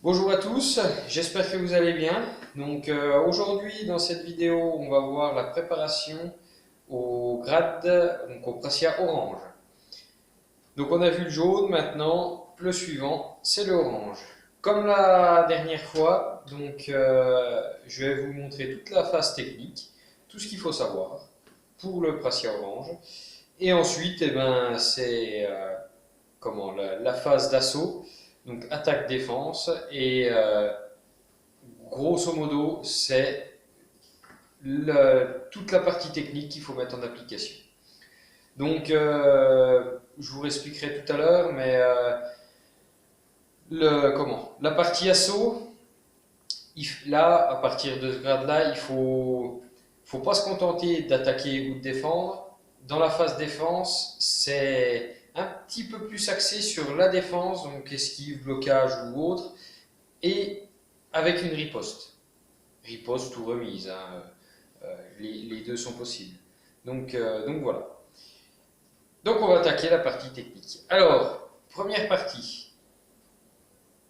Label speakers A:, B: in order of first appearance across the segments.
A: Bonjour à tous, j'espère que vous allez bien. Aujourd'hui dans cette vidéo, on va voir la préparation au grade, donc au Pracia orange. Donc on a vu le jaune, maintenant le suivant, c'est le orange. Comme la dernière fois, je vais vous montrer toute la phase technique, tout ce qu'il faut savoir pour le Pracia orange. Et ensuite, c'est la phase d'assaut, donc attaque-défense grosso modo, c'est toute la partie technique qu'il faut mettre en application. Je vous expliquerai tout à l'heure, la partie assaut, là, à partir de ce grade-là, faut pas se contenter d'attaquer ou de défendre. Dans la phase défense, c'est un petit peu plus axé sur la défense, donc esquive, blocage ou autre, et avec une riposte. Riposte ou remise, hein. Les deux sont possibles. Voilà. Donc on va attaquer la partie technique. Alors, première partie,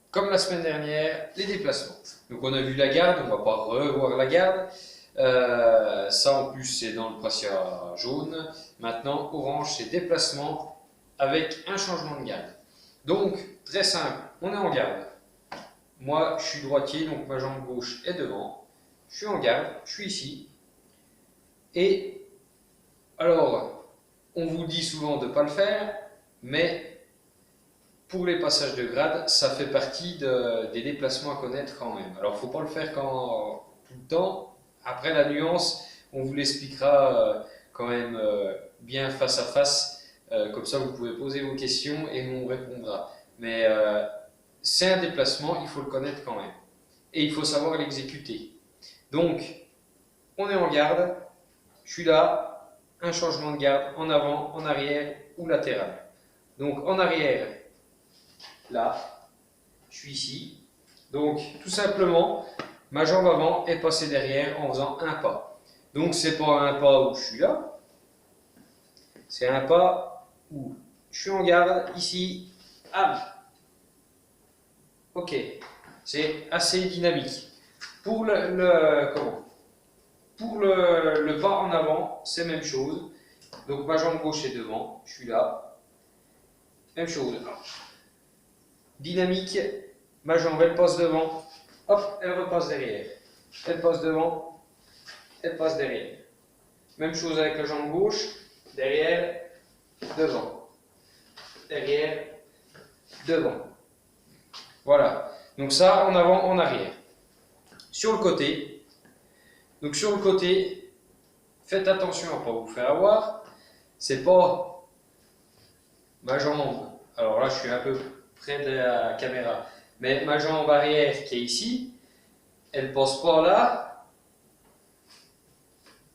A: comme la semaine dernière, les déplacements. Donc on a vu la garde, on ne va pas revoir la garde. Ça en plus c'est dans le Pracia jaune. Maintenant, orange, c'est déplacement avec un changement de garde. Donc, très simple, on est en garde. Moi, je suis droitier, donc ma jambe gauche est devant. Je suis en garde, je suis ici. Et alors, on vous dit souvent de ne pas le faire, mais pour les passages de grade, ça fait partie des déplacements à connaître quand même. Alors, il ne faut pas le faire tout le temps. Après, la nuance, on vous l'expliquera quand même bien face à face. Comme ça, vous pouvez poser vos questions et on répondra. C'est un déplacement, il faut le connaître quand même. Et il faut savoir l'exécuter. Donc, on est en garde, je suis là, un changement de garde en avant, en arrière ou latéral. Donc en arrière, là, je suis ici. Donc tout simplement, ma jambe avant est passée derrière en faisant un pas. Donc c'est pas un pas où je suis là, c'est un pas où je suis en garde ici. Ah, ok, c'est assez dynamique. Pour Pour le pas en avant, c'est même chose. Donc ma jambe gauche est devant, je suis là. Même chose. Dynamique, ma jambe elle passe devant, hop, elle repasse derrière. Elle passe devant, elle passe derrière. Même chose avec la jambe gauche, derrière, devant. Derrière, devant. Voilà. Donc ça, en avant, en arrière. Sur le côté, faites attention à ne pas vous faire avoir. C'est pas ma jambe. Alors là, je suis un peu près de la caméra. Mais ma jambe arrière qui est ici, elle passe pas là,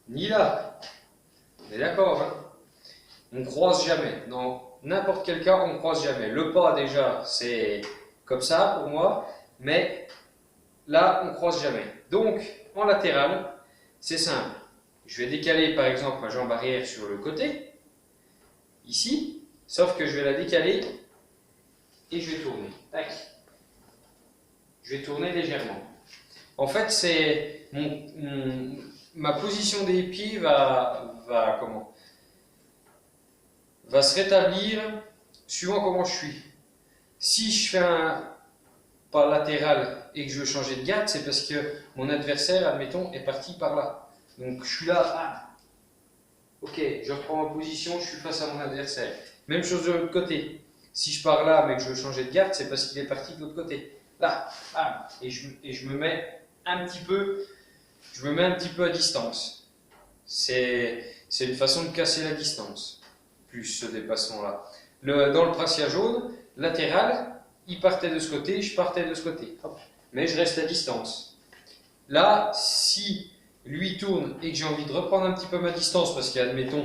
A: ni là. On est d'accord, hein? On croise jamais. Dans n'importe quel cas, on croise jamais. Le pas, déjà, c'est comme ça pour moi. Mais là, on croise jamais. Donc, en latéral, c'est simple. Je vais décaler, par exemple, ma jambe arrière sur le côté, ici. Sauf que je vais la décaler et je vais tourner. Tac. Je vais tourner légèrement. En fait, ma position des pieds va se rétablir suivant comment je suis. Si je fais un pas latéral et que je veux changer de garde, c'est parce que mon adversaire, admettons, est parti par là. Donc je suis là, ah, ok, je reprends ma position, je suis face à mon adversaire. Même chose de l'autre côté. Si je pars là mais que je veux changer de garde, c'est parce qu'il est parti de l'autre côté. Là, ah, et je me mets un petit peu, à distance. C'est une façon de casser la distance, plus ce dépassement-là. Dans le Pracia jaune, latéral, il partait de ce côté, je partais de ce côté. Hop. Mais je reste à distance. Là, si lui tourne et que j'ai envie de reprendre un petit peu ma distance, parce qu'admettons,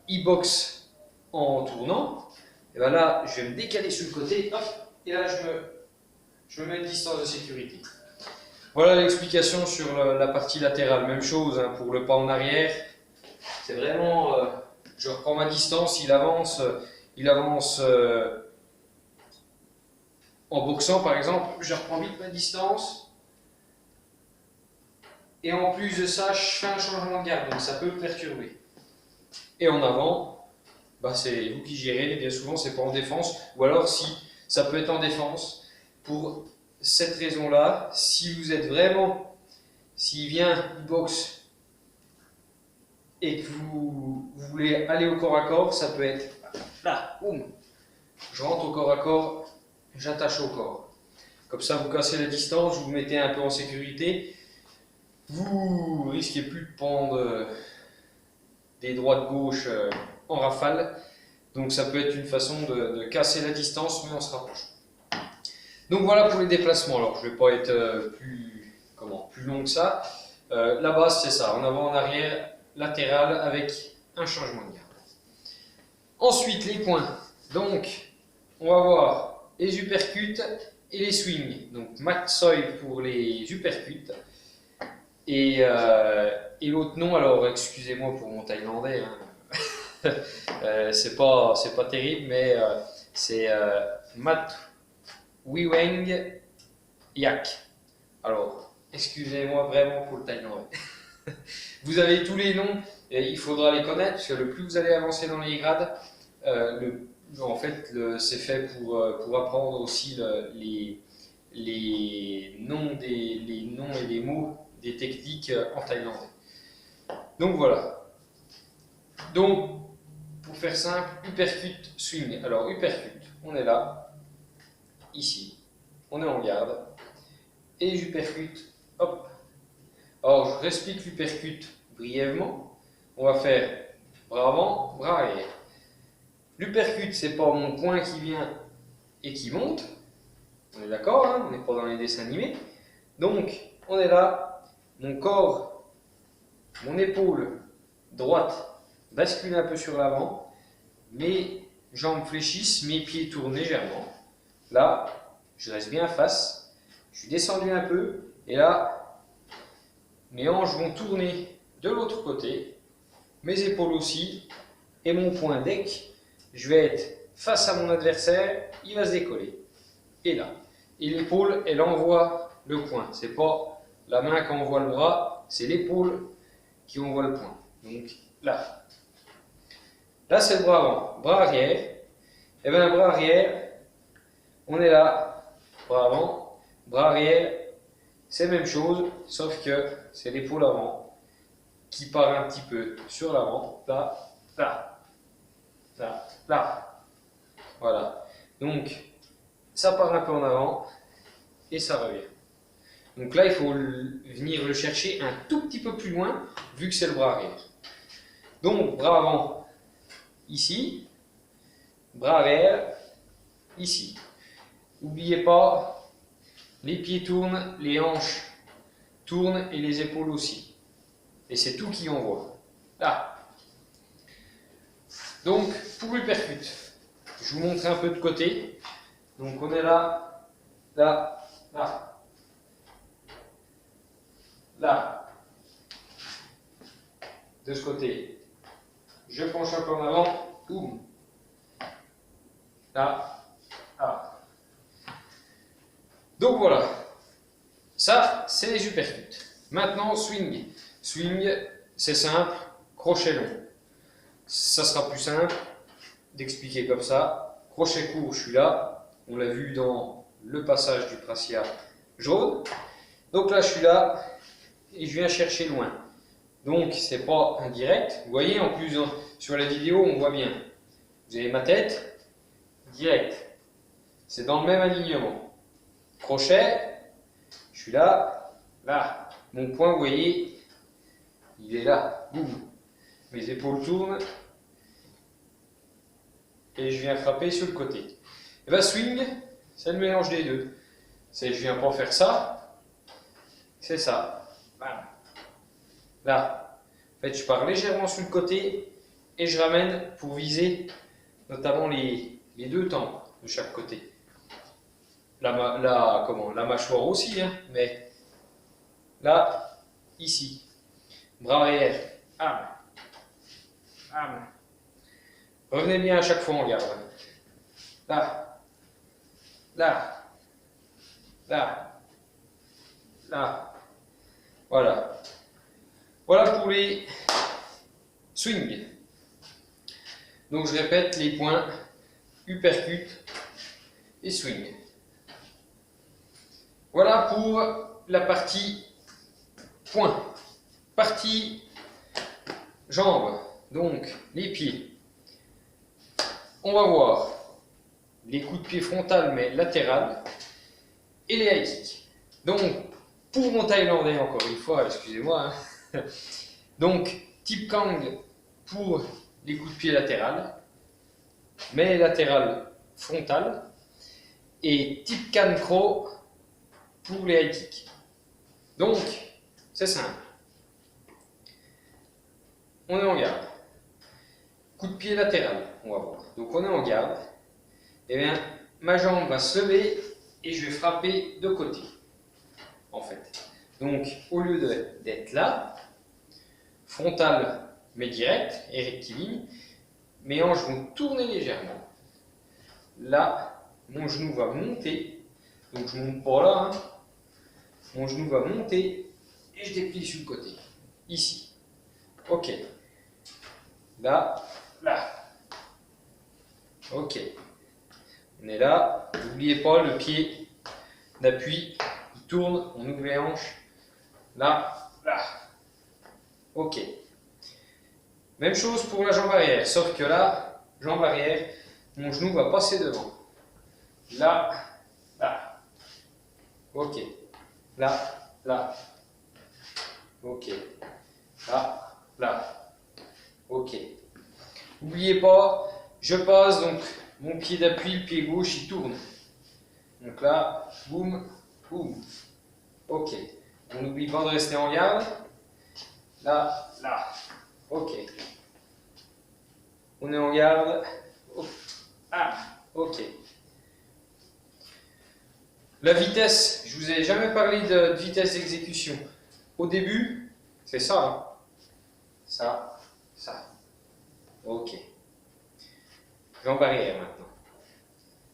A: il boxe en tournant, et bien là, je vais me décaler sur le côté, hop, et là, je me mets une distance de sécurité. Voilà l'explication sur la partie latérale. Même chose hein, pour le pas en arrière. C'est vraiment, je reprends ma distance, il avance En boxant par exemple, je reprends vite ma distance. Et en plus de ça, je fais un changement de garde, donc ça peut me perturber. Et en avant, bah c'est vous qui gérez, bien souvent c'est pas en défense, ou alors si ça peut être en défense. Pour cette raison-là, si vous êtes vraiment, s'il vient, il boxe, et que vous voulez aller au corps à corps, ça peut être là, boum, je rentre au corps à corps, j'attache au corps. Comme ça, vous cassez la distance, vous vous mettez un peu en sécurité. Vous risquez plus de prendre des droites-gauches en rafale. Donc ça peut être une façon de casser la distance, mais on se rapproche. Donc voilà pour les déplacements. Alors je ne vais pas être plus long que ça. La base c'est ça, en avant, en arrière, latéral avec un changement de garde. Ensuite les points. Donc on va voir les uppercuts et les swings. Donc Mat Soy pour les uppercuts. Et l'autre nom, alors excusez-moi pour mon thaïlandais, hein. C'est pas terrible, mais c'est Mat Wiweng Yak. Alors, excusez-moi vraiment pour le thaïlandais. Vous avez tous les noms, et il faudra les connaître, parce que le plus vous allez avancer dans les grades, c'est fait pour apprendre aussi les noms et les mots des techniques en thaïlandais. Donc voilà. Donc, pour faire simple, uppercut, swing. Alors, uppercut, on est là, ici, on est en garde, et uppercut, hop. Alors, je réexplique l'uppercut brièvement. On va faire bras avant, bras arrière. L'uppercut, c'est pas mon poing qui vient et qui monte. On est d'accord, hein, on n'est pas dans les dessins animés. Donc, on est là, mon corps, mon épaule droite bascule un peu sur l'avant, mes jambes fléchissent, mes pieds tournent légèrement. Là, je reste bien face, je suis descendu un peu, et là, mes hanches vont tourner de l'autre côté, mes épaules aussi, et mon poing dès que je vais être face à mon adversaire, il va se décoller. Et là. Et l'épaule, elle envoie le poing. C'est pas la main qui envoie le bras, c'est l'épaule qui envoie le poing. Donc là. Là, c'est le bras avant. Bras arrière. Et bien, le bras arrière, on est là. Bras avant, bras arrière. C'est la même chose, sauf que c'est l'épaule avant qui part un petit peu sur l'avant. Là, là, là, là. Voilà. Donc, ça part un peu en avant et ça revient. Donc là, il faut venir le chercher un tout petit peu plus loin, vu que c'est le bras arrière. Donc, bras avant, ici. Bras arrière, ici. N'oubliez pas, les pieds tournent, les hanches tournent et les épaules aussi. Et c'est tout qui envoie. Là. Donc, pour l'uppercut, je vous montre un peu de côté. Donc, on est là, là, là, là. De ce côté, je penche un peu en avant, boum. Là, là. Donc voilà, ça c'est les uppercuts. Maintenant, swing. Swing, c'est simple, crochet long. Ça sera plus simple d'expliquer comme ça. Crochet court, je suis là. On l'a vu dans le passage du Pracia jaune. Donc là, je suis là et je viens chercher loin. Donc, c'est pas un direct. Vous voyez, en plus, sur la vidéo, on voit bien. Vous avez ma tête, direct. C'est dans le même alignement. Crochet, je suis là, là. Mon poing, vous voyez, il est là. Boum. Mes épaules tournent. Et je viens frapper sur le côté. Et bien, swing, c'est le mélange des deux. C'est, je viens pas faire ça. C'est ça. Voilà. Là. En fait, je pars légèrement sur le côté et je ramène pour viser notamment les deux tempes de chaque côté. La mâchoire aussi, hein, mais là, ici. Bras arrière. Revenez bien à chaque fois en garde. Là. Là. là, là. Voilà. Voilà pour les swings. Donc je répète les points uppercut et swing. Voilà pour la partie points. Partie jambes, donc les pieds. On va voir les coups de pied frontal mais latéral et les high kicks. Donc pour mon thaïlandais, encore une fois, excusez-moi, hein. Donc type Kang pour les coups de pied latéral, mais latéral frontal, et type Can Crow pour les high kicks. Donc c'est simple. On est en garde. Coup de pied latéral, on va voir. Donc on est en garde. Et bien, ma jambe va se lever et je vais frapper de côté, en fait. Donc, au lieu d'être là, frontal mais direct et rectiligne, mes hanches vont tourner légèrement. Là, mon genou va monter. Donc, je monte pas là. Hein. Mon genou va monter et je déplie sur le côté. Ici. Ok. Là, là. Ok. On est là. N'oubliez pas le pied d'appui. Il tourne. On ouvre les hanches. Là, là. Ok. Même chose pour la jambe arrière. Sauf que là, jambe arrière, mon genou va passer devant. Là, là. Ok. Là, là. Ok. Là, là. Ok. N'oubliez pas, je passe donc mon pied d'appui, le pied gauche, il tourne. Donc là, boum, boum. Ok. On n'oublie pas de rester en garde. Là, là. Ok. On est en garde. Oh. Ah, ok. La vitesse, je vous ai jamais parlé de vitesse d'exécution. Au début, c'est ça. Hein. Ça, ça. Ok. Jambe arrière maintenant.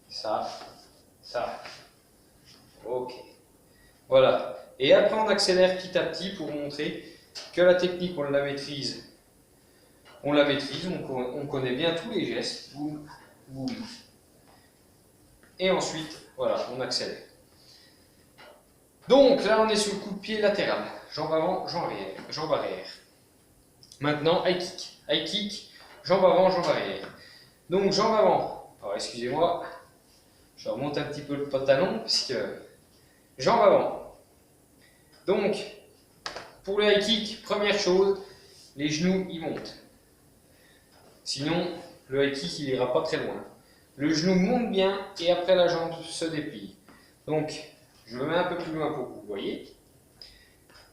A: Ça, ça. Ok. Voilà. Et après, on accélère petit à petit pour montrer que la technique, on la maîtrise. On la maîtrise, on connaît bien tous les gestes. Boum, boum. Et ensuite, voilà, on accélère. Donc là, on est sur le coup de pied latéral. Jambe avant, jambe arrière. Maintenant, high kick. High kick, jambe avant, jambe arrière. Donc, jambe avant. Alors, excusez-moi, je remonte un petit peu le pantalon, puisque jambe avant. Donc, pour le high kick, première chose, les genoux, ils montent. Sinon, le high kick, il ira pas très loin. Le genou monte bien, et après, la jambe se déplie. Donc, je le mets un peu plus loin pour que vous voyez.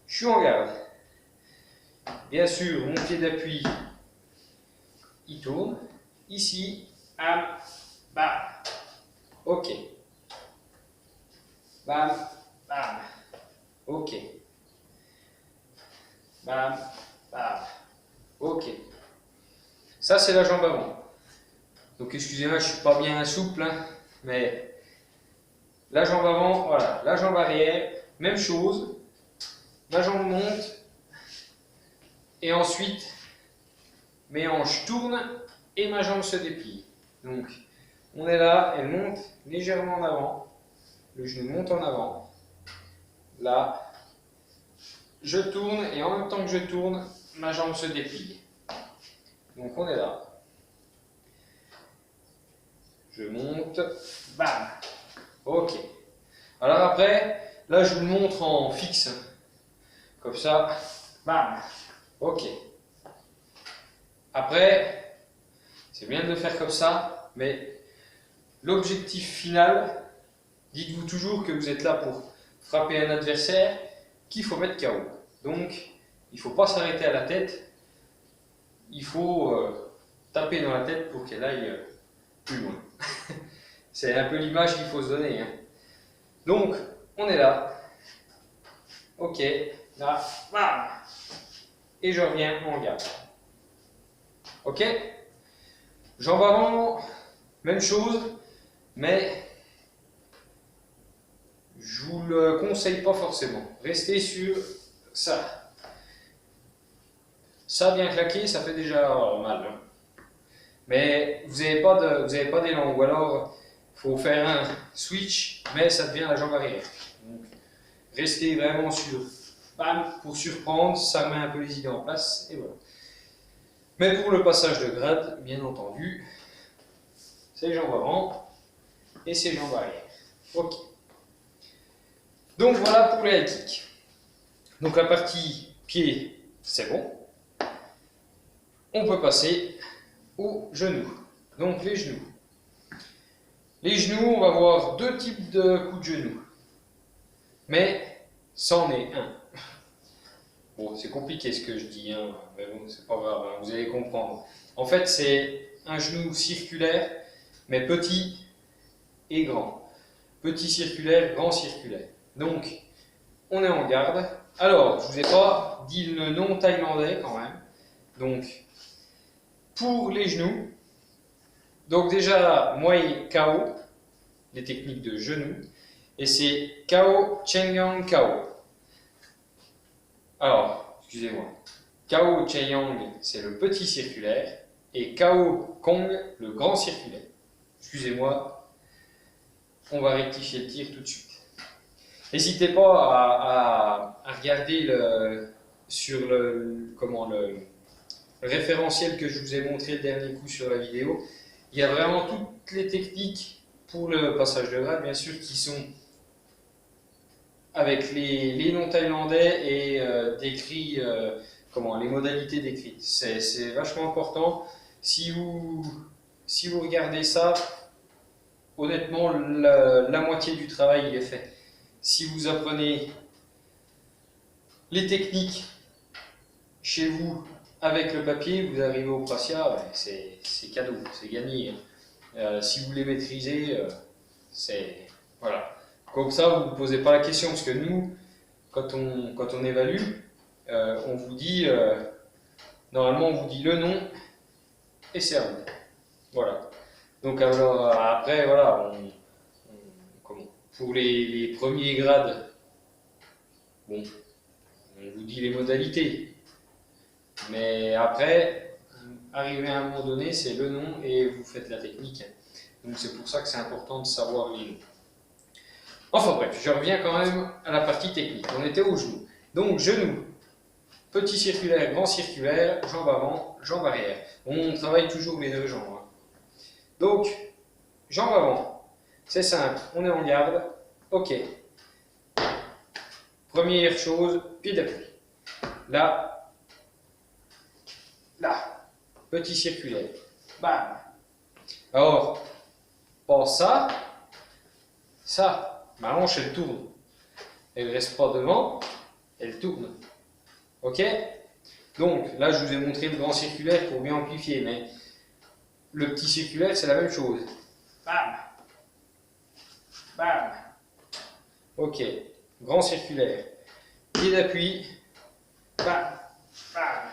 A: Je suis en garde. Bien sûr, mon pied d'appui, il tourne. Ici, bam, bam. Ok. Bam, bam. Ok. Bam, bam. Ok. Ça, c'est la jambe avant. Donc, excusez-moi, je ne suis pas bien souple, hein, mais la jambe avant, voilà. La jambe arrière, même chose. Ma jambe monte. Et ensuite, mes hanches tournent et ma jambe se déplie. Donc, on est là, elle monte légèrement en avant. Le genou monte en avant. Là, je tourne et en même temps que je tourne, ma jambe se déplie. Donc, on est là. Je monte, bam. Ok. Alors après, là, je vous le montre en fixe. Comme ça, bam. Ok. Après, c'est bien de le faire comme ça, mais l'objectif final, dites-vous toujours que vous êtes là pour frapper un adversaire qu'il faut mettre KO. Donc, il ne faut pas s'arrêter à la tête, il faut taper dans la tête pour qu'elle aille plus loin. C'est un peu l'image qu'il faut se donner. Hein. Donc, on est là. Ok, là, bam. Et je reviens en garde. Ok? Jambe avant, même chose, mais je vous le conseille pas forcément. Restez sur ça. Ça bien claqué, ça fait déjà mal. Hein. Mais vous n'avez pas d'élan. Ou alors, il faut faire un switch, mais ça devient la jambe arrière. Donc, restez vraiment sur bam, pour surprendre, ça met un peu les idées en place, et voilà. Mais pour le passage de grade, bien entendu, c'est jambes avant et c'est jambes arrière. Ok. Donc voilà pour les high kicks. Donc la partie pied, c'est bon. On peut passer aux genoux. Donc les genoux. Les genoux, on va voir deux types de coups de genoux. Mais c'en est un. Bon, c'est compliqué ce que je dis, hein, mais bon, c'est pas grave, hein, vous allez comprendre. En fait, c'est un genou circulaire, mais petit et grand. Petit circulaire, grand circulaire. Donc, on est en garde. Alors, je vous ai pas dit le nom thaïlandais quand même. Donc, pour les genoux, donc déjà, Muay Kao, les techniques de genoux, et c'est Kao Chengyang Kao. Alors, excusez-moi. Kao Cheyang, c'est le petit circulaire, et Kao Kong, le grand circulaire. Excusez-moi, on va rectifier le tir tout de suite. N'hésitez pas à regarder sur le référentiel que je vous ai montré le dernier coup sur la vidéo. Il y a vraiment toutes les techniques pour le passage de grade, bien sûr, qui sont avec les noms thaïlandais et décrits, les modalités décrites. C'est vachement important. Si vous regardez ça, honnêtement, la moitié du travail il est fait. Si vous apprenez les techniques chez vous avec le papier, vous arrivez au Prasia, c'est cadeau, c'est gagné. Si vous les maîtrisez, c'est voilà. Comme ça, vous ne vous posez pas la question, parce que nous, quand on évalue, on vous dit, normalement, on vous dit le nom et c'est à vous. Voilà. Donc alors, après, voilà, pour les premiers grades, bon, on vous dit les modalités. Mais après, arrivé à un moment donné, c'est le nom et vous faites la technique. Donc c'est pour ça que c'est important de savoir les noms. Enfin bref, je reviens quand même à la partie technique. On était au genou. Donc genou, petit circulaire, grand circulaire, jambe avant, jambe arrière. On travaille toujours les deux jambes. Hein. Donc, jambe avant, c'est simple, on est en garde. Ok. Première chose, pied d'appui. Là, là, petit circulaire. Bam. Alors, pas ça, ça. Ma hanche, elle tourne. Elle ne reste pas devant, elle tourne. Ok? Donc, là, je vous ai montré le grand circulaire pour bien amplifier, mais le petit circulaire, c'est la même chose. Bam! Bam! Ok. Grand circulaire. Pied d'appui. Bam! Bam!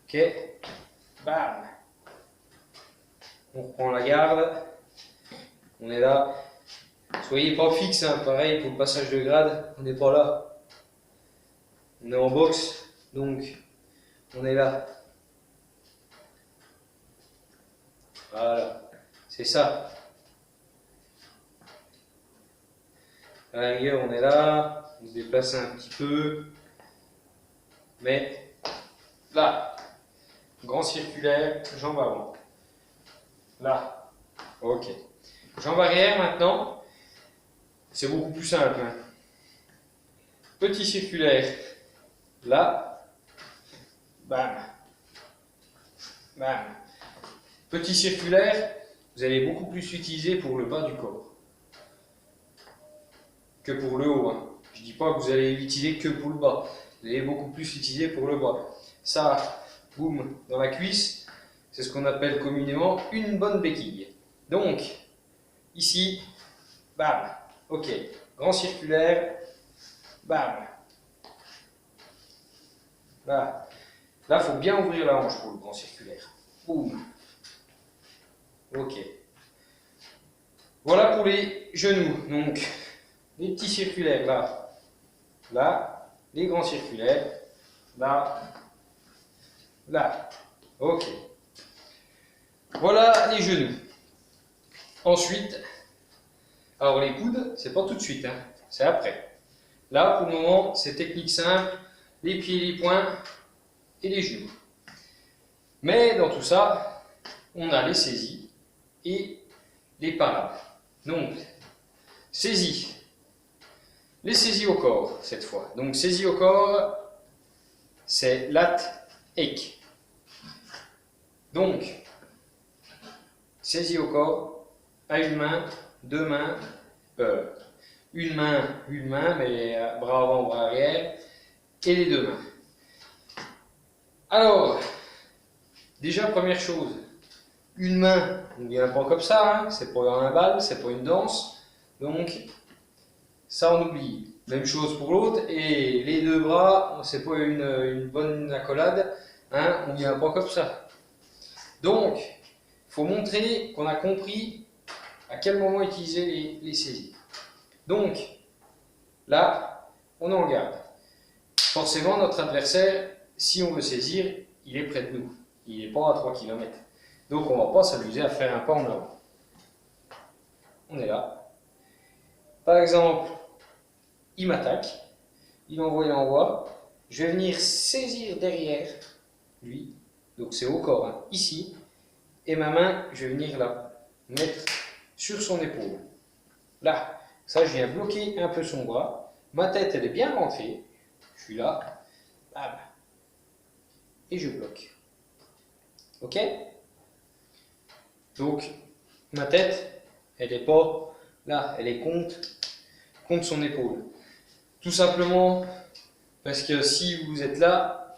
A: Ok? Bam! On reprend la garde. On est là. Soyez pas fixe, hein, pareil pour le passage de grade, on n'est pas là. On est en boxe, donc on est là. Voilà, c'est ça. À la rigueur, on est là, on se déplace un petit peu. Mais là, grand circulaire, jambe avant. Là, ok. Jambe arrière maintenant. C'est beaucoup plus simple. Hein. Petit circulaire, là, bam, bam. Petit circulaire, vous allez beaucoup plus l'utiliser pour le bas du corps que pour le haut. Hein. Je ne dis pas que vous allez l'utiliser que pour le bas, vous allez beaucoup plus l'utiliser pour le bas. Ça, boum, dans la cuisse, c'est ce qu'on appelle communément une bonne béquille. Donc, ici, bam. Ok, grand circulaire, bam. Là, il faut bien ouvrir la hanche pour le grand circulaire. Boum. Ok. Voilà pour les genoux. Donc, les petits circulaires là, là, les grands circulaires, là, là. Ok. Voilà les genoux. Ensuite, alors les coudes, c'est pas tout de suite, hein, c'est après. Là, pour le moment, c'est technique simple, les pieds, les poings et les genoux. Mais dans tout ça, on a les saisies et les parades. Donc, saisie. Les saisies au corps, cette fois. Donc, saisie au corps, c'est lat, ek. Donc, saisie au corps, à une main, deux mains, une main, mais bras avant, bras arrière, et les deux mains. Alors, déjà, première chose, une main, on ne vient pas comme ça, hein, c'est pas un bal, c'est pas une danse, donc ça on oublie. Même chose pour l'autre, et les deux bras, c'est pas une bonne accolade, hein, on ne vient pas comme ça. Donc, il faut montrer qu'on a compris à quel moment utiliser les saisies. Donc, là, on en garde. Forcément, notre adversaire, si on veut saisir, il est près de nous. Il n'est pas à 3 km. Donc, on ne va pas s'amuser à faire un pas en avant. On est là. Par exemple, il m'attaque. Il envoie. Je vais venir saisir derrière lui. Donc, c'est au corps, hein, ici. Et ma main, je vais venir la mettre sur son épaule. Là. Ça, je viens bloquer un peu son bras. Ma tête, elle est bien rentrée. Je suis là. Bam. Et je bloque. Ok? Donc, ma tête, elle n'est pas là. Elle est contre son épaule. Tout simplement parce que si vous êtes là,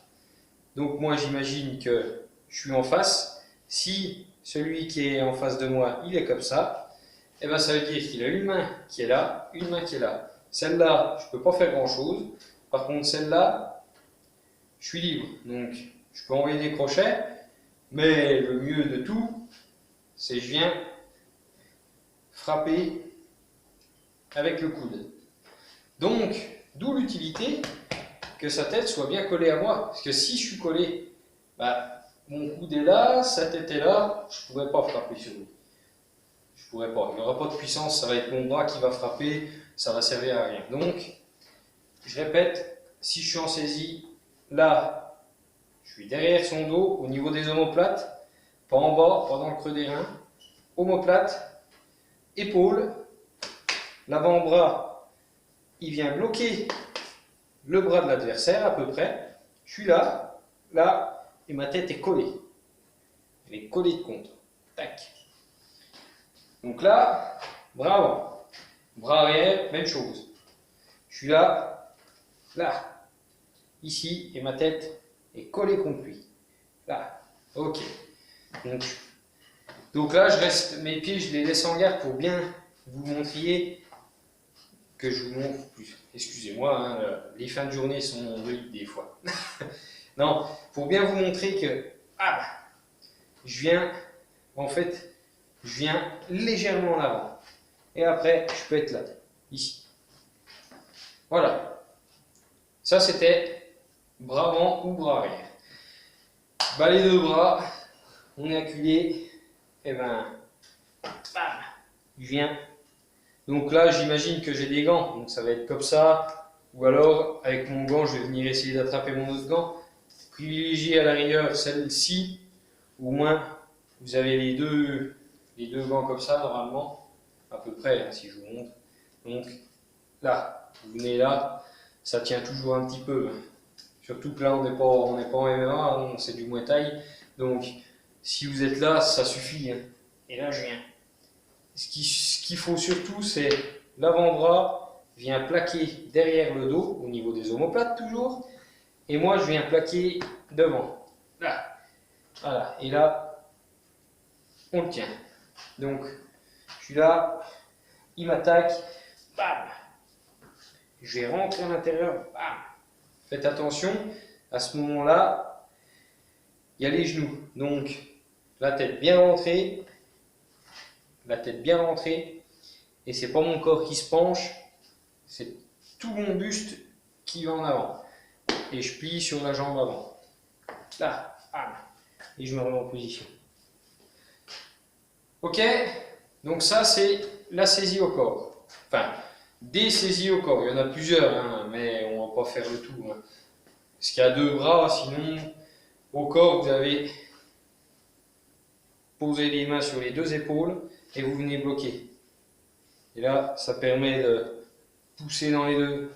A: donc moi j'imagine que je suis en face. Si celui qui est en face de moi, il est comme ça, et bien ça veut dire qu'il a une main qui est là, une main qui est là. Celle-là, je ne peux pas faire grand-chose. Par contre, celle-là, je suis libre. Donc, je peux envoyer des crochets, mais le mieux de tout, c'est que je viens frapper avec le coude. Donc, d'où l'utilité que sa tête soit bien collée à moi. Parce que si je suis collé, bah, mon coude est là, sa tête est là, je ne pourrais pas frapper sur lui. Je pourrais pas. Il n'y aura pas de puissance, ça va être mon bras qui va frapper, ça va servir à rien. Donc, je répète, si je suis en saisie, là, je suis derrière son dos, au niveau des omoplates, pas en bas, pas dans le creux des reins, omoplate, épaule, l'avant-bras, il vient bloquer le bras de l'adversaire à peu près. Je suis là, là, et ma tête est collée. Elle est collée de contre. Tac. Donc là, bras avant, bras arrière, même chose. Je suis là, là, ici, et ma tête est collée contre lui. Là, ok. Donc là, je reste, mes pieds, je les laisse en garde pour bien vous montrer que je vous montre plus. Excusez-moi, hein, les fins de journée sont rudes des fois. Non, pour bien vous montrer que, je viens, en fait, je viens légèrement en avant. Et après, je peux être là, ici. Voilà. Ça, c'était bras avant ou bras arrière. Bah, les deux bras, on est acculé, et ben, bam, je viens. Donc là, j'imagine que j'ai des gants, donc ça va être comme ça. Ou alors, avec mon gant, je vais venir essayer d'attraper mon autre gant. Privilégiez à la rigueur celle-ci, au moins vous avez les deux gants comme ça normalement, à peu près, hein, si je vous montre. Donc là, vous venez là, ça tient toujours un petit peu. Hein. Surtout que là, on n'est pas en MMA, hein, c'est du Muay Thai. Donc si vous êtes là, ça suffit. Hein. Et là, je viens. Ce qu'il faut surtout, c'est l'avant-bras vient plaquer derrière le dos, au niveau des omoplates toujours. Et moi, je viens plaquer devant. Là. Voilà. Et là, on le tient. Donc, je suis là, il m'attaque, bam. Je vais rentrer à l'intérieur, bam. Faites attention, à ce moment-là, il y a les genoux. Donc, la tête bien rentrée, et c'est pas mon corps qui se penche, C'est tout mon buste qui va en avant. Et je plie sur la jambe avant. Là, et je me remets en position. Ok, donc ça c'est la saisie au corps. Enfin, des saisies au corps. Il y en a plusieurs, hein, mais on va pas faire le tout. Hein. Parce qu'il y a 2 bras, sinon au corps vous avez posé les mains sur les 2 épaules et vous venez bloquer. Et là, ça permet de pousser dans les deux.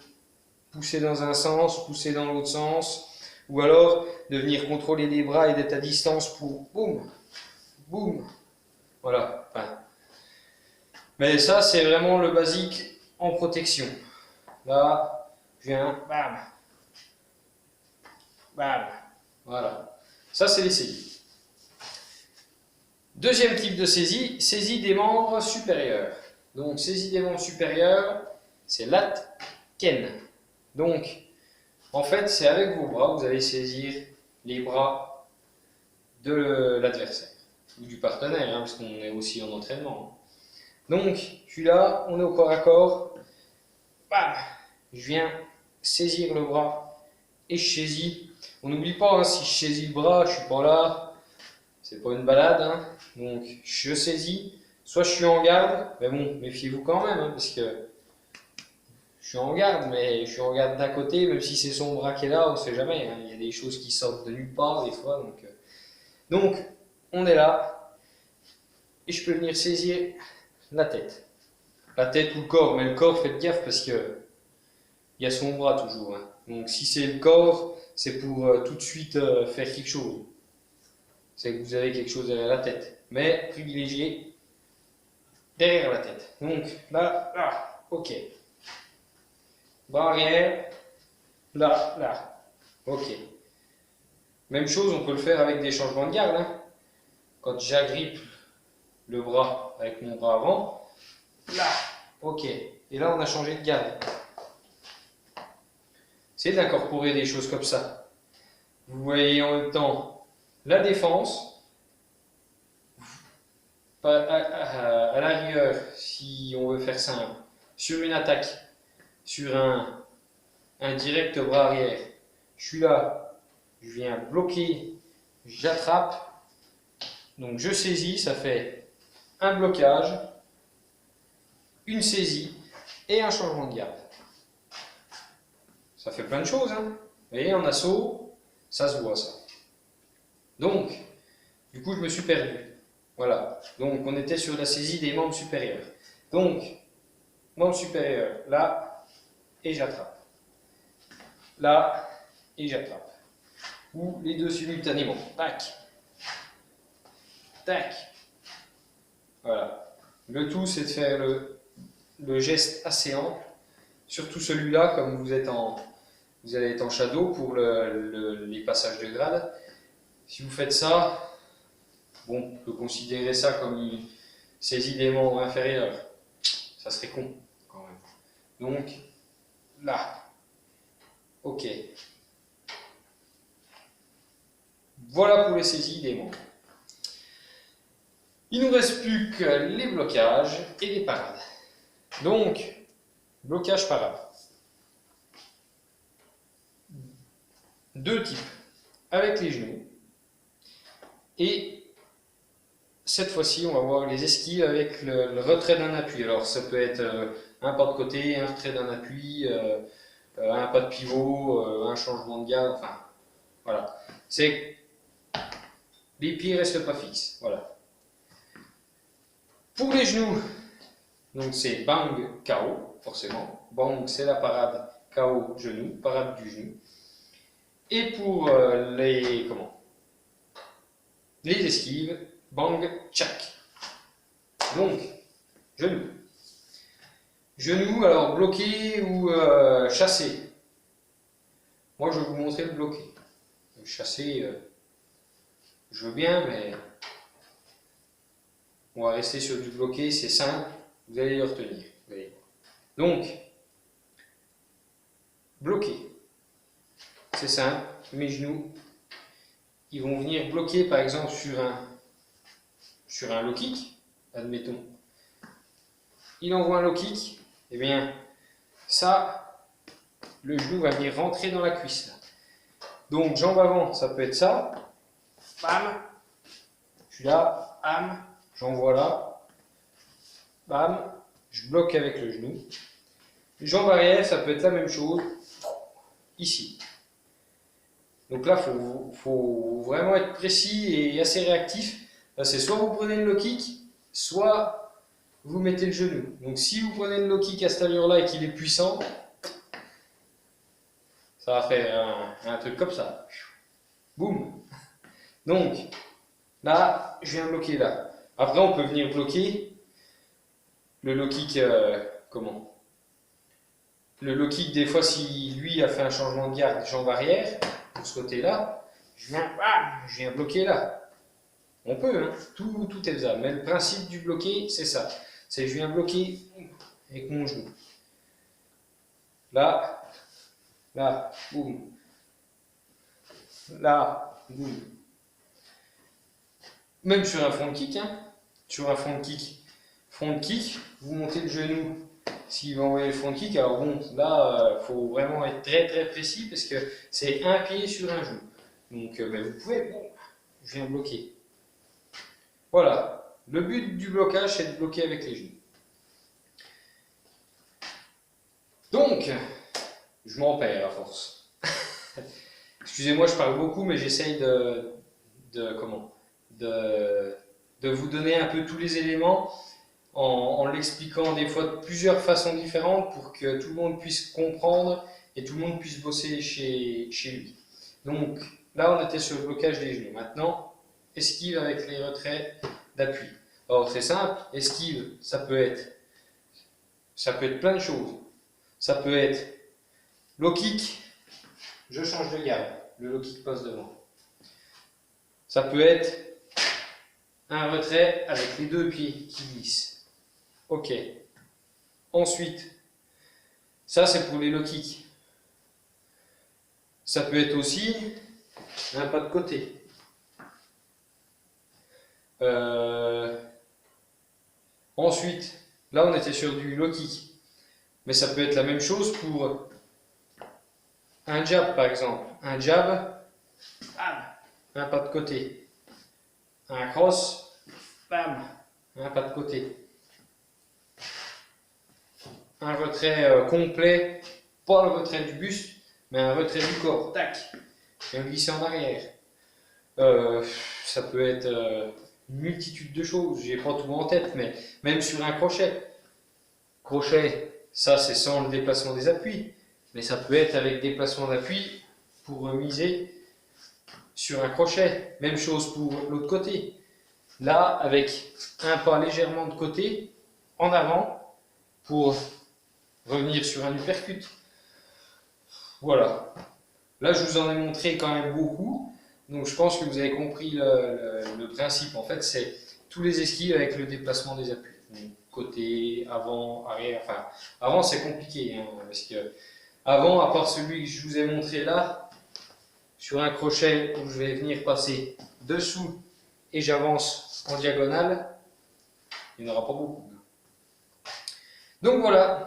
A: Pousser dans un sens, pousser dans l'autre sens, ou alors de venir contrôler les bras et d'être à distance pour boum, boum, voilà. Enfin, mais ça c'est vraiment le basique en protection. Là, je viens, bam, bam, voilà. Ça c'est les saisies. Deuxième type de saisie, saisie des membres supérieurs. Donc saisie des membres supérieurs, c'est lat, ken. Donc, en fait, c'est avec vos bras, vous allez saisir les bras de l'adversaire, ou du partenaire, hein, parce qu'on est aussi en entraînement. Donc, je suis là, on est au corps à corps, bam, je viens saisir le bras, et je saisis. On n'oublie pas, hein, si je saisis le bras, je suis pas là, c'est pas une balade, hein, donc je saisis, soit je suis en garde, mais bon, méfiez-vous quand même, hein, parce que je suis en garde, mais je suis en garde d'un côté, même si c'est son bras qui est là, on ne sait jamais. Hein. Il y a des choses qui sortent de nulle part des fois. Donc, on est là. Et je peux venir saisir la tête. La tête ou le corps. Mais le corps, faites gaffe parce que il y a son bras toujours. Hein. Donc, si c'est le corps, c'est pour tout de suite faire quelque chose. C'est que vous avez quelque chose derrière la tête. Mais privilégiez derrière la tête. Donc, là, ok. Bras arrière, là, ok. Même chose, on peut le faire avec des changements de garde. Hein. Quand j'agrippe le bras avec mon bras avant, là, ok. Et là, on a changé de garde. C'est d'incorporer des choses comme ça. Vous voyez en même temps la défense. À la rigueur, si on veut faire simple, sur une attaque, sur un direct bras arrière, je suis là, je viens bloquer, j'attrape, donc je saisis, ça fait un blocage, une saisie et un changement de garde. Ça fait plein de choses, hein. Vous voyez, en assaut, ça se voit ça. Donc, du coup, je me suis perdu. Voilà, donc on était sur la saisie des membres supérieurs. Donc, membre supérieur, là, et j'attrape. Là, et j'attrape. Ou les deux simultanément. Tac. Tac. Voilà. Le tout, c'est de faire le geste assez ample. Surtout celui-là, comme vous allez être en shadow pour les passages de grade. Si vous faites ça, bon, on peut considérer ça comme une saisie des membres inférieurs. Ça serait con, quand même. Donc, là. Ok. Voilà pour les saisies des membres. Il ne nous reste plus que les blocages et les parades. Donc, blocage parade. 2 types. Avec les genoux. Et cette fois-ci, on va voir les esquives avec le retrait d'un appui. Alors, ça peut être un pas de côté, un retrait d'un appui, un pas de pivot, un changement de garde. Enfin, voilà. C'est les pieds ne restent pas fixes. Voilà. Pour les genoux, donc c'est bang, KO, forcément. Bang, c'est la parade, KO, genou, parade du genou. Et pour les esquives, bang, tchac. Donc, genou. Genou, alors bloqué ou chassé. Moi, je vais vous montrer le bloqué. Le chassé, je veux bien, mais on va rester sur du bloqué, c'est simple, vous allez le retenir. Vous allez voir. Donc, bloqué. C'est simple, mes genoux, ils vont venir bloquer par exemple sur un low kick, admettons. Il envoie un low kick, et bien, ça, le genou va venir rentrer dans la cuisse. Là. Donc, jambe avant, ça peut être ça. Bam. Je suis là. Bam. J'envoie là. Bam. Je bloque avec le genou. Jambe arrière, ça peut être la même chose. Ici. Donc là, il faut vraiment être précis et assez réactif. Là, c'est soit vous prenez le low kick, soit vous mettez le genou. Donc si vous prenez le low kick à cette allure-là et qu'il est puissant, ça va faire un truc comme ça. Boum. Donc là, je viens bloquer là. Après, on peut venir bloquer le low kick. Comment? Le low kick, des fois, si lui a fait un changement de garde, jambe arrière, pour ce côté-là, je viens bloquer là. On peut, hein, tout est faisable. Mais le principe du bloquer, c'est ça. C'est je viens bloquer avec mon genou. Là, là, boum. Là, boum. Même sur un front kick, hein, sur un front kick, vous montez le genou. S'il va envoyer le front kick, alors bon, là, il faut vraiment être très très précis parce que c'est un pied sur un genou. Donc, vous pouvez, bon, je viens bloquer. Voilà, le but du blocage, c'est de bloquer avec les genoux. Donc, je m'en perds à force. Excusez-moi, je parle beaucoup, mais j'essaye de vous donner un peu tous les éléments en l'expliquant des fois de plusieurs façons différentes pour que tout le monde puisse comprendre et tout le monde puisse bosser chez lui. Donc là, on était sur le blocage des genoux. Maintenant, esquive avec les retraits d'appui. Alors c'est simple, esquive, ça peut être plein de choses. Ça peut être low kick, je change de garde, le low kick passe devant. Ça peut être un retrait avec les deux pieds qui glissent. Ok. Ensuite, ça c'est pour les low kicks. Ça peut être aussi un pas de côté. Ensuite, là on était sur du low kick. Mais ça peut être la même chose pour un jab par exemple. Un jab, bam, un pas de côté. Un cross, bam, un pas de côté. Un retrait complet, pas le retrait du buste, mais un retrait du corps. Tac, un glisser en arrière. Ça peut être une multitude de choses. J'ai pas tout en tête, mais même sur un crochet. Crochet, ça c'est sans le déplacement des appuis, mais ça peut être avec déplacement d'appui pour miser sur un crochet. Même chose pour l'autre côté. Là, avec un pas légèrement de côté, en avant, pour revenir sur un uppercut. Voilà. Là, je vous en ai montré quand même beaucoup. Donc, je pense que vous avez compris le principe. En fait, c'est tous les esquives avec le déplacement des appuis. Donc, côté, avant, arrière. Enfin, avant, c'est compliqué. Hein, parce que avant, à part celui que je vous ai montré là, sur un crochet où je vais venir passer dessous et j'avance en diagonale, il n'y en aura pas beaucoup. Donc voilà.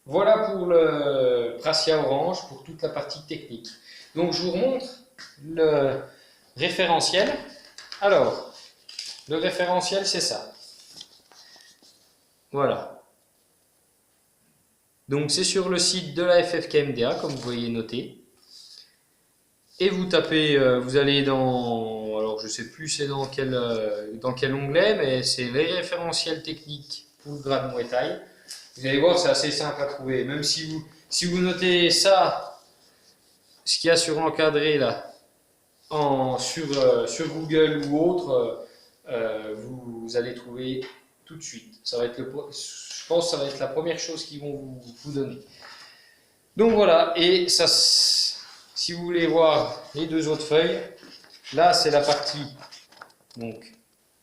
A: Voilà pour le Pracia Orange, pour toute la partie technique. Donc je vous remontre le référentiel. Alors, le référentiel c'est ça. Voilà. Donc c'est sur le site de la FFKMDA, comme vous voyez noté. Et vous tapez, vous allez dans, alors je sais plus c'est dans quel onglet, mais c'est les référentiels techniques pour le grade Muay Thai. Vous allez voir, c'est assez simple à trouver. Même si vous notez ça, ce qu'il y a sur encadré là, sur Google ou autre, vous allez trouver tout de suite. Ça va être je pense que ça va être la première chose qu'ils vont vous donner. Donc voilà, et ça, si vous voulez voir les deux autres feuilles, là c'est la partie donc,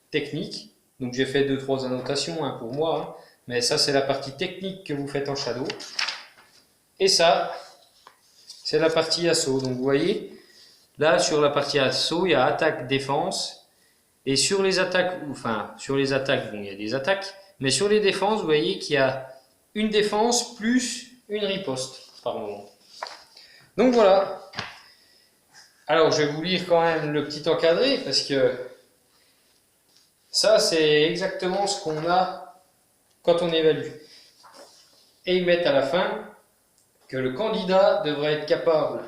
A: technique. Donc j'ai fait 2-3 annotations hein, pour moi. Hein. Mais ça, c'est la partie technique que vous faites en shadow. Et ça, c'est la partie assaut. Donc, vous voyez, là, sur la partie assaut, il y a attaque, défense. Et sur les attaques, sur les attaques, bon, il y a des attaques. Mais sur les défenses, vous voyez qu'il y a une défense plus une riposte par moment. Donc voilà. Alors je vais vous lire quand même le petit encadré parce que ça c'est exactement ce qu'on a quand on évalue. Et ils mettent à la fin que le candidat devrait être capable,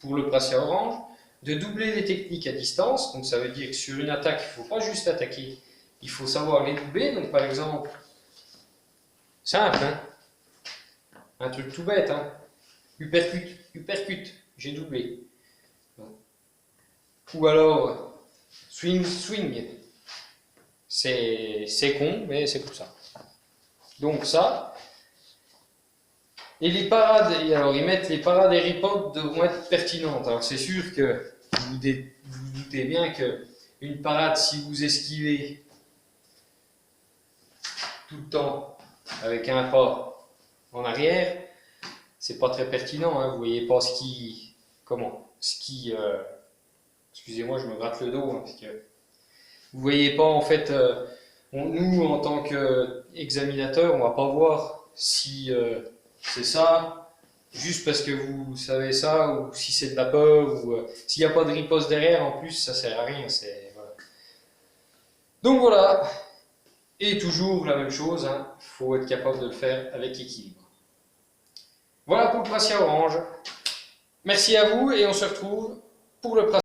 A: pour le bracelet orange, de doubler les techniques à distance. Donc ça veut dire que sur une attaque, il ne faut pas juste attaquer, il faut savoir les doubler. Donc par exemple, simple, hein, un truc tout bête, hein, uppercut, j'ai doublé. Ou alors swing, c'est con, mais c'est comme ça. Donc ça. Et les parades, alors ils mettent les parades et ripotes devront être pertinentes. Alors c'est sûr que vous vous doutez bien que une parade, si vous esquivez tout le temps avec un pas en arrière, c'est pas très pertinent. Hein. Vous voyez pas excusez-moi, je me gratte le dos, hein, parce que vous voyez pas en fait. Nous, en tant qu'examinateur, on va pas voir si c'est ça, juste parce que vous savez ça, ou si c'est de la peur, ou s'il n'y a pas de riposte derrière, en plus, ça sert à rien. Voilà. Donc voilà, et toujours la même chose, hein, faut être capable de le faire avec équilibre. Voilà pour le bracelet orange. Merci à vous, et on se retrouve pour le bracelet